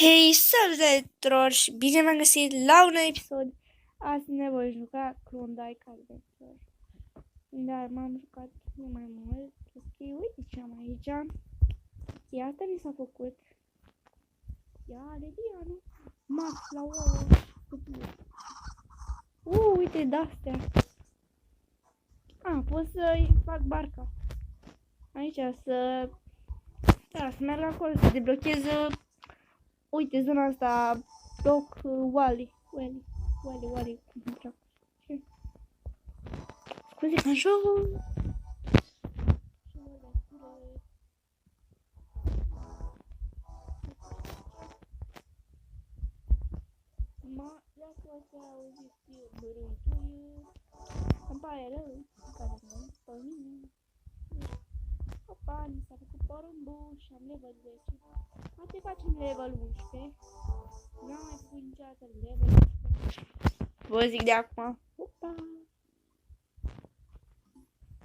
Hei, salutare tuturor și bine v-am găsit la un episod. Azi ne voi juca Klondike Adventure. Dar m-am jucat mai mult. Ok, uite ce am aici. Iată mi s-a făcut. Ia de Diana. Max la ouă. Uite de-astea. Pot să-i fac barca. Aici să... Da, să merg acolo, să deblochez... Uite, zona asta, bloc Wally, cum îmi plac. Scuze, mă joc. Dacă să auziți băruituiul, îmi pare rău, care nu pe mine. Opa, mi s-a făcut porumbul și am level 10. Poate facem level 11. N-am mai făcut niciodată level 11. Vă zic de acum. Opa!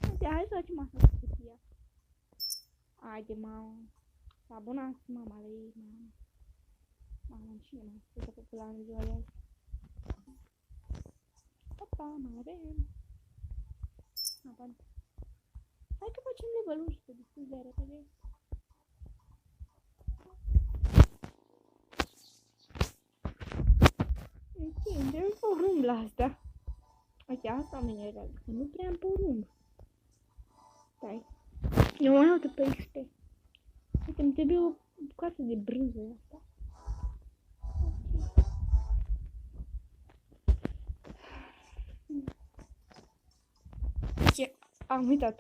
Uite, hai să facem asta cu cutia. Haide, mamă. S-a abonat mama la ei, mamă. Mamă, cine m-a spus popular în ziua de azi? Opa, mai avem. Hai că facem level 11 destul de repede. Întindem porumb la asta. Uite, asta mă enervează, că nu prea am porumb. Stai. Eu mă iau de pe XP. Uite, îmi trebuie o bucată de brânză asta. Ok, am uitat.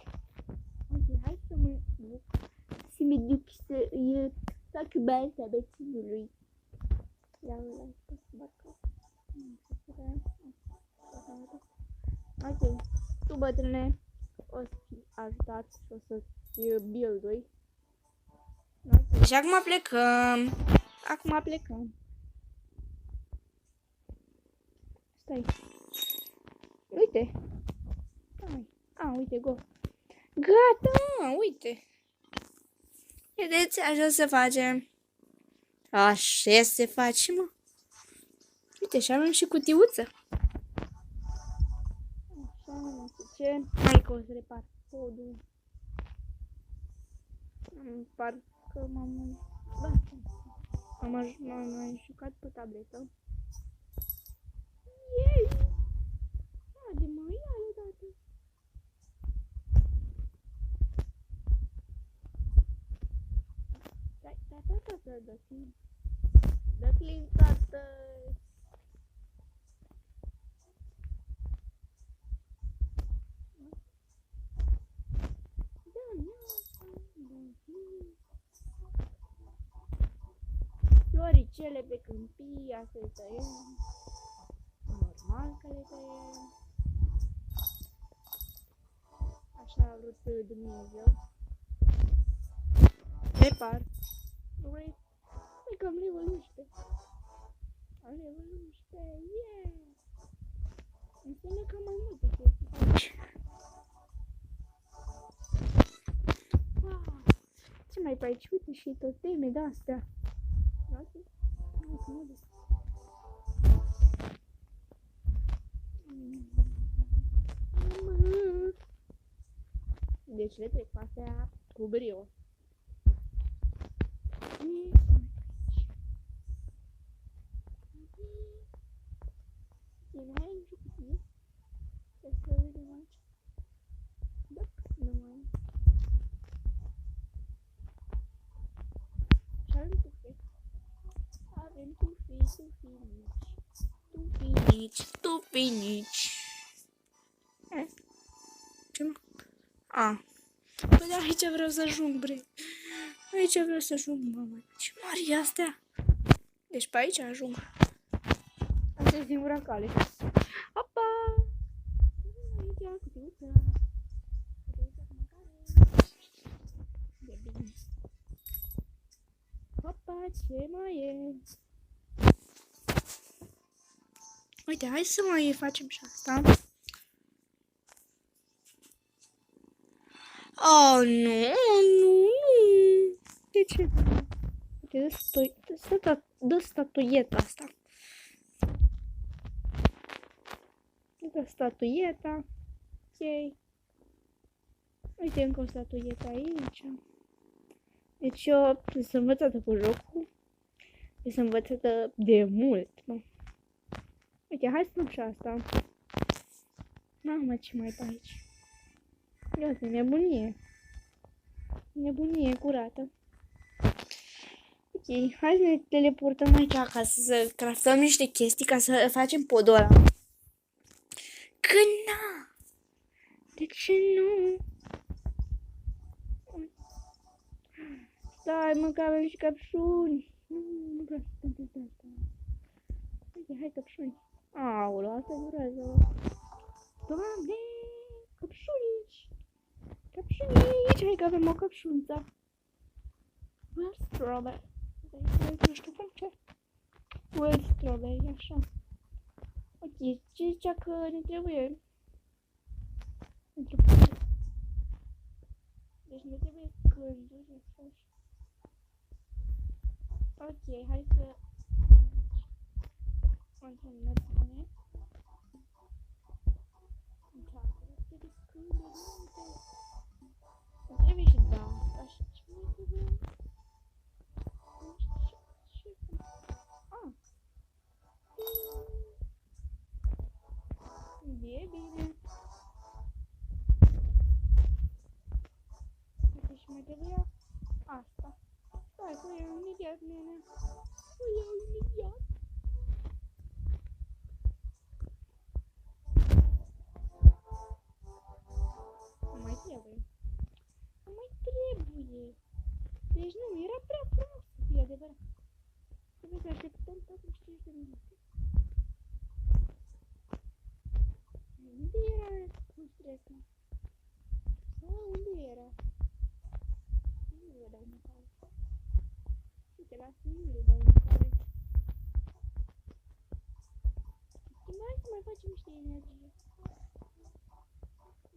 Ok, hai să mă duc. Să mă duc să fac bani pe beținului. Ia ăla, să barca. Ok, tu bătrâne o să fii ajutat și o să-ți build-ui. Okay. Și acum plecăm. Stai. Uite. Stai. Uite, go. Gata, uite. Vedeți, așa se face. Așa se face, mă. Uite, și avem și cutiuță. Așa, nu știu ce. Hai că o să repar podul. Parcă m-am jucat pe tabletă. Yay! Haide, mă, ia odată. Stai, dă clean, tată. Floricele pe câmpia să le tăiem. Normal că le tăiem. Așa a vrut Dumnezeu. Repar. Hai că am level 11. Am level 11. Yeah! Înseamnă că mai multe chestii aici. Ce mai pe aici? Uite și toteme de-astea. Deci le trec pe astea cu brio. Tufinici. Ce mă? Păi da, aici vreau să ajung, bre. Aici vreau să ajung, mamă. Ce mari e astea? Deci pe aici ajung. Asta e singura cale. Opa! Aici, cutiuță. E bine. Opa, ce mai e? Uite, hai să mai facem și asta. Oh, nu. De ce? Uite, dă statuieta asta. Dă statuieta. Ok. Uite încă o statuietă aici. Deci eu sunt învățată cu jocul. Eu sunt învățată de mult, mă. Uite, hai să luăm și asta. Mamă, ce mai e pe aici? Iată, nebunie. Nebunie curată. Ok, hai să ne teleportăm aici ca să craftăm niște chestii ca să facem podul ăla. Că na! De ce nu? Stai, mă, că avem și căpșuni. Nu vreau să întâmple asta. Uite, hai căpșuni. Aoleu, asta durează. Doamne, căpșunici. Căpșunici, hai că avem o căpșunță. Well, strawberry. Nu știu cum ce. Well, strawberry, așa. Ok, ce zicea că ne trebuie? Pentru deci ne trebuie scânduri, așa. Ok, hai să... Continuăm bine. Trebuie scânduri, îmi trebuie și da asta și ce mai trebuie? Nu știu ce... Ah! E bine. Uite și mai trebuia asta. Stai, că o iau imediat, nene. O iau imediat. Nu mai trebuie. Nu mai trebuie. Deci nu, era prea frumos să fie adevărat. Trebuie să așteptăm 45 de minute. Unde era construiesc? Unde era? Nu le dau mâncare. Uite, la asta nu le dau mâncare. Hai să mai facem niște energie.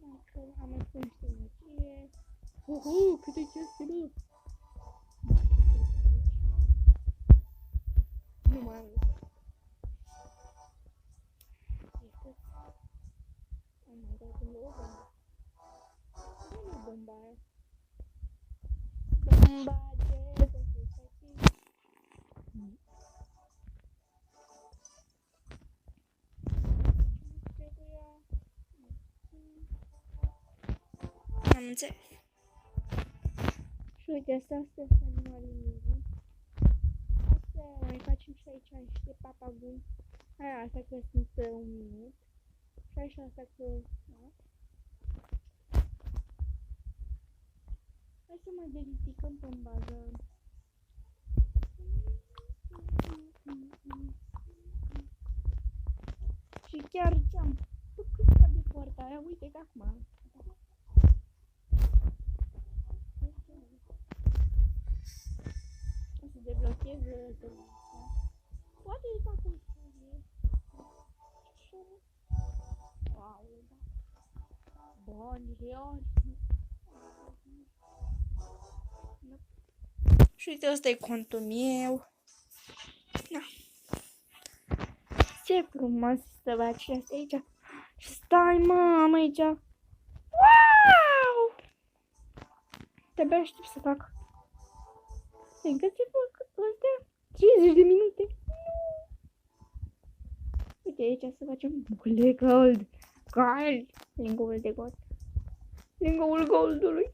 Mai că am mai pus niște energie. Câte chestii, bă! Nu mai am. Am mai dat în două bombe. Nu e bomba aia. Bomba de satisfacție. Am înțeles. Și uite, astea sunt animalii mici. Astea mai facem și aici niște papaguni. Aia, asta că sunt un minut. Și aici asta că... Da. Hai să mai verificăm pe bază. Și chiar ce-am făcut de poarta aia, uite că acum. O să deblochez poate îi fac o serie. Wow, da. Bani reali. Și uite, ăsta e contul meu. Da. Ce frumos să văd și asta aici. Stai, mamă, aici. Wow! De-abia aștept să fac. Încă ce fac astea? 50 de minute. Uite aici să facem bucle gold. Gold. Lingoul de gold. Lingoul goldului.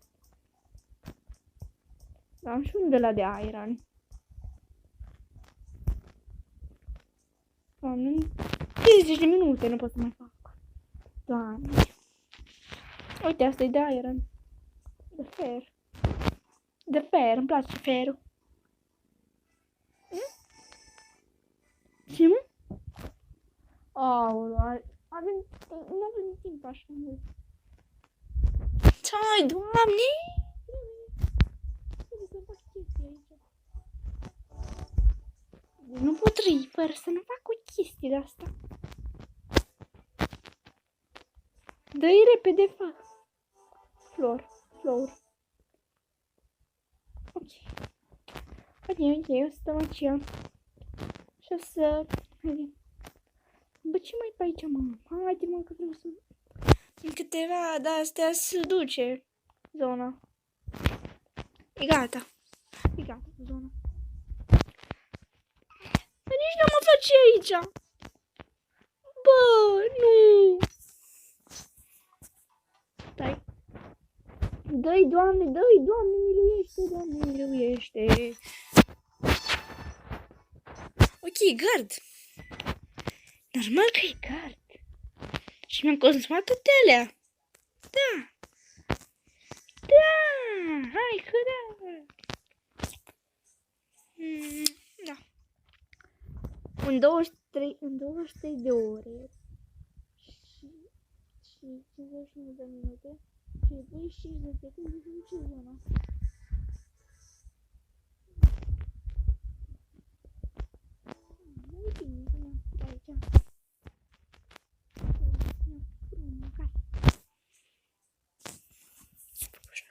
Am și un de la de iron. Doamne, 50 de minute nu pot să mai fac. Doamne. Uite, asta e de iron. De fer. De fer, îmi place ferul. Ce mă? Aoleu, nu avem timp așa mult. Stai, Doamne! Trebuie să fac chestii aici. Nu pot trăi fără să nu fac o chestie de asta. Dă-i repede, fac. Floor. Ok. Ok, o să stăm aici. Și o să... Haide. Bă, ce mai pe aici, mă? Haide, mă, că vreau să... În câteva de-astea se duce zona. E gata. E gata zona. Dar nici nu mă face aici. Bă, nu. Stai. Dă-i, Doamne, dă-i, Doamne, miluiește, Doamne, miluiește. Ok, gard. Normal că e gard. Și mi-am consumat toate alea. Da. Da. Hai că da. Da. În 23 de ore și 59 de minute și 25 de secunde se duce zona. Nu bine, bine, aici.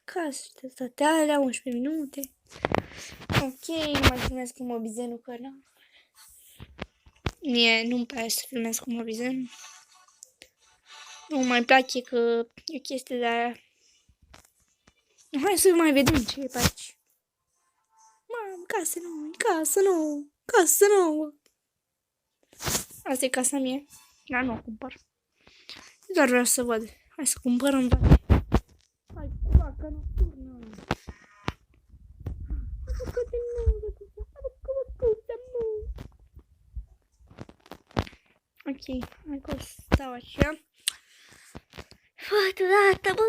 Acasă, toate alea, 11 minute. Ok, nu mai filmez cu mobizenul, că nu. Mie nu-mi place să filmez cu mobizenul. Nu mai place că e o chestie de aia. Hai să mai vedem ce e pe aici. Mamă, casă nouă, casă nouă, casă nouă. Asta e casa mie. Dar nu o cumpăr. Doar vreau să văd. Hai să cumpărăm toate. Hai cu vaca nocturnă. Apucă-te nouă, apucă-te nouă. Ok, hai că o să stau așa. Foarte dată, bă!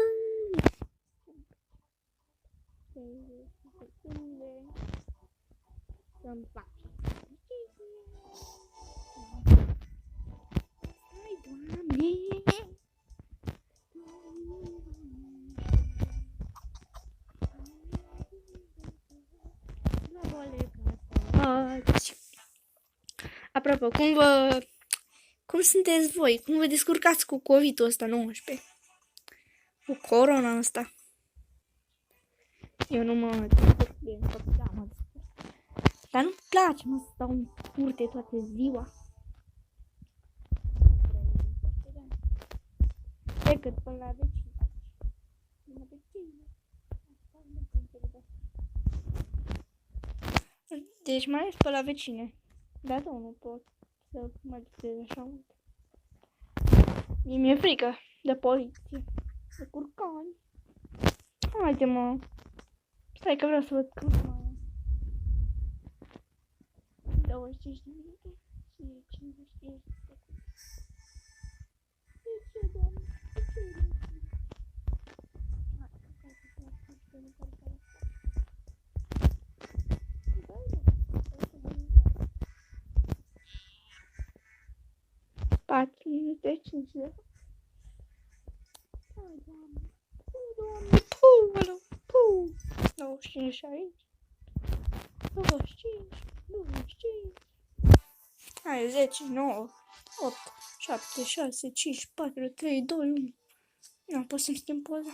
Să-mi fac. Hai, Doamne! Apropo, cum sunteți voi? Cum vă descurcați cu COVID-ul ăsta 19? Cu corona asta? Eu nu mă descurc bine, da, mă descurc. Dar nu-mi place, mă, să stau în curte toată ziua. Decât până la vecini. Până la vecini. Deci mai ales pe la vecine. Da, da, nu pot să mă distrez așa mult. Mi-e frică de poliție. De curcani. Haide, mă. Stai că vreau să văd cum mai e. 25 de minute și 55 de secunde. De ce, Doamne? De ce, Doamne? Hai, hai să fac niște încărcare. Patru minute, 5 de... Hai, Doamne. Doamne, ăla, 95 și aici. 25, 25. Hai, 10, 9, 8, 7, 6, 5, 4, 3, 2, 1. Nu, pot să-mi schimb poza.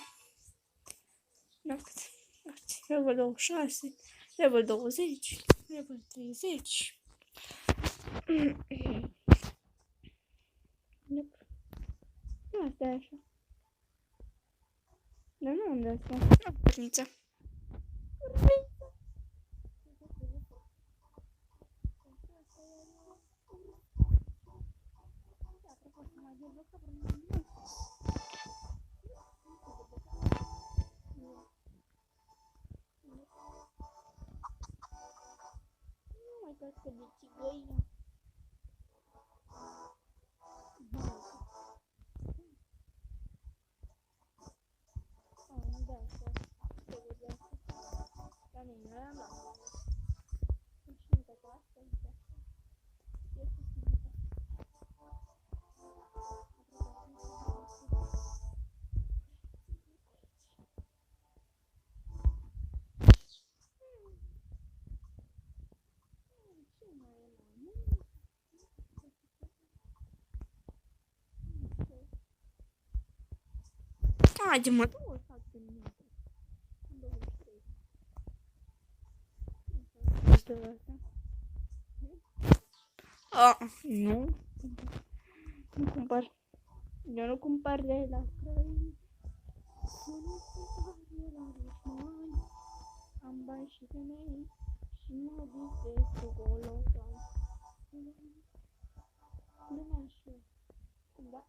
Level 26, level 20, level 30. Nu, asta e așa. Dar nu unde asta? Nu, părnița. Nu mai cred că de țigăină. Haide, mă, 27 de minute. asta. Ah, nu. Nu cumpăr. Eu nu cumpăr de la străini. Eu nu cumpăr de la dușmani. Am bani și femei și mă visez cu golotan. Lumea și eu. Da.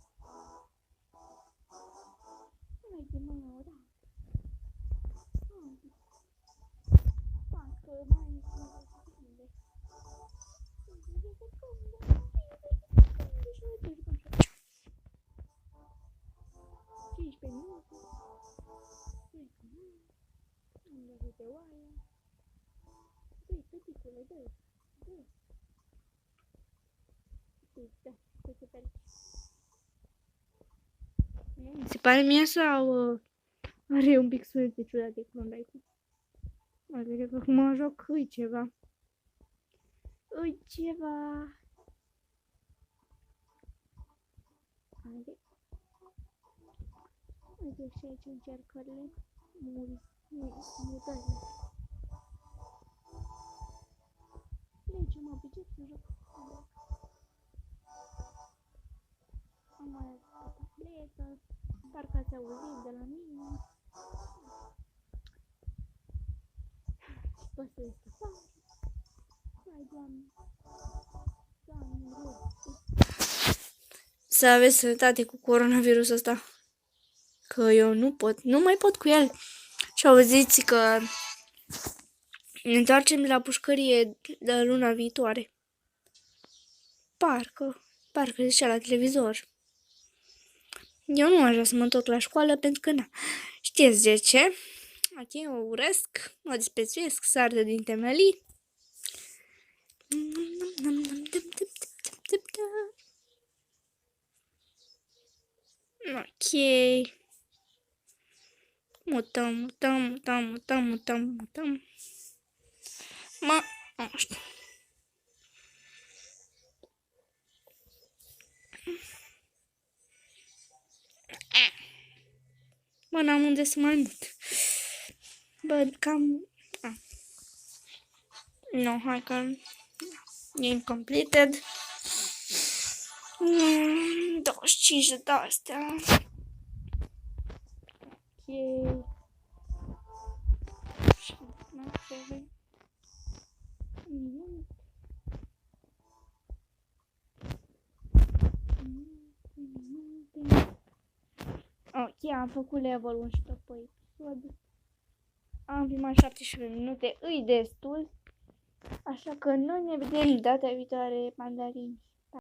Hai de mă, da. Parcă mai unde? Mi se pare mie sau are un pic sunet de ciudat de Klondike-ul. Mai vede că mă joc, îi ceva. Îi ceva. Haide. Uite și aici încercările. Mutările. Lege mă pice să joc. Am mai avut o tabletă. Parcă ați auzit de la mine. Păstrez afară. Hai, Doamne. Doamne, rog. Să aveți sănătate cu coronavirusul ăsta. Că eu nu mai pot cu el. Și auziți că ne întoarcem la pușcărie de luna viitoare. Parcă zicea la televizor. Eu nu aș vrea să mă întorc la școală pentru că na. Știți de ce? Ok, o urăsc, o disprețuiesc, sardă din temelii. Ok. Mutăm. Nu știu. Bă, n-am unde să mai mut. Bă, cam... No, hai că... Game completed. 25 de astea. Ok. Ok, am făcut level 11 pe episod. Am filmat 17 minute, îi destul. Așa că noi ne vedem data viitoare, mandarini.